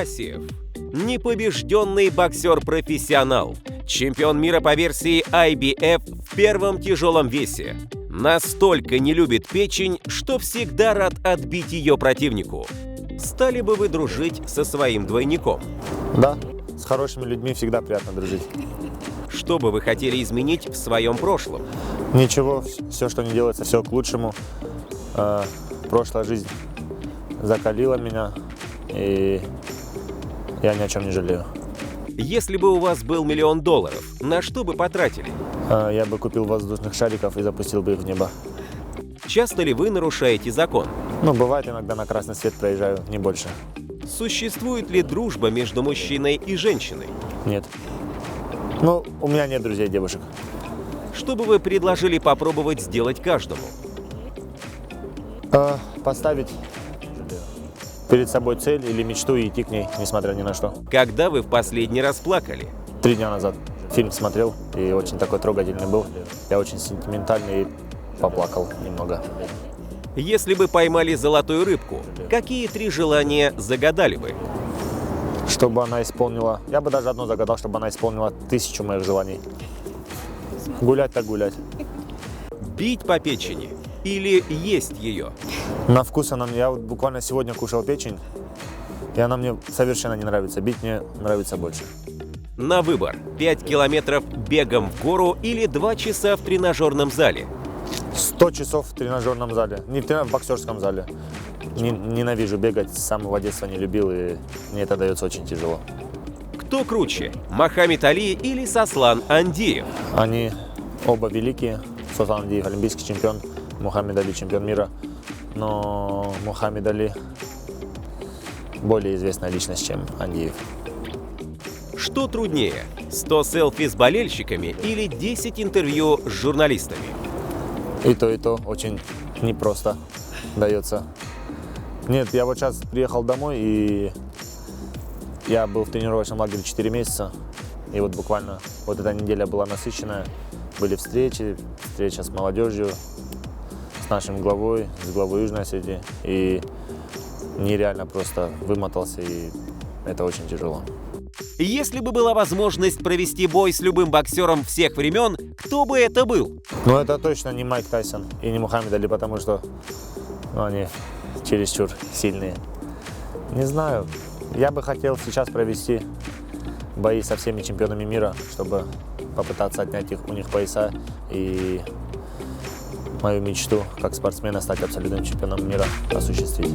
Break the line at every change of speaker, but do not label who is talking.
Гасиев. Непобежденный боксер-профессионал. Чемпион мира по версии IBF в первом тяжелом весе. Настолько не любит печень, что всегда рад отбить ее противнику. Стали бы вы дружить со своим двойником?
Да, с хорошими людьми всегда приятно дружить.
Что бы вы хотели изменить в своем прошлом?
Ничего, все, что не делается, все к лучшему. Прошлая жизнь закалила меня, и я ни о чем не жалею.
Если бы у вас был $1 000 000, на что бы потратили?
Я бы купил воздушных шариков и запустил бы их в небо.
Часто ли вы нарушаете закон?
Ну, бывает, иногда на красный свет проезжаю, не больше.
Существует ли дружба между мужчиной и женщиной?
Нет. Ну, у меня нет друзей девушек.
Что бы вы предложили попробовать сделать каждому?
Поставить перед собой цель или мечту и идти к ней, несмотря ни на что.
Когда вы в последний раз плакали?
3 дня назад фильм смотрел, и очень такой трогательный был. Я очень сентиментальный и поплакал немного.
Если бы поймали золотую рыбку, какие 3 желания загадали бы?
Чтобы она исполнила... Я бы даже одно загадал, чтобы она исполнила 1000 моих желаний. Гулять так гулять.
Бить по печени или есть ее?
На вкус она мне... Я вот буквально сегодня кушал печень, и она мне совершенно не нравится. Бить мне нравится больше.
На выбор: 5 километров бегом в гору или 2 часа в тренажерном зале?
100 часов в тренажерном зале. Не в боксерском зале. Ненавижу бегать, с самого детства не любил, и мне это дается очень тяжело.
Кто круче, Мохаммед Али или Сослан Андиев?
Они оба великие. Сослан Андиев олимпийский чемпион, Мохаммед Али чемпион мира. Но Мохаммед Али более известная личность, чем Андиев.
Что труднее, 100 селфи с болельщиками или 10 интервью с журналистами?
И то очень непросто дается. Нет, я вот сейчас приехал домой, и я был в тренировочном лагере 4 месяца. И вот буквально вот эта неделя была насыщенная. Были встреча с молодежью, с нашим главой, с главой Южной Осетии. И нереально просто вымотался, и это очень тяжело.
Если бы была возможность провести бой с любым боксером всех времен, кто бы это был?
Ну, это точно не Майк Тайсон и не Мохаммед Али, потому что они чересчур сильные. Не знаю, я бы хотел сейчас провести бои со всеми чемпионами мира, чтобы попытаться отнять у них пояса и мою мечту как спортсмена стать абсолютным чемпионом мира осуществить.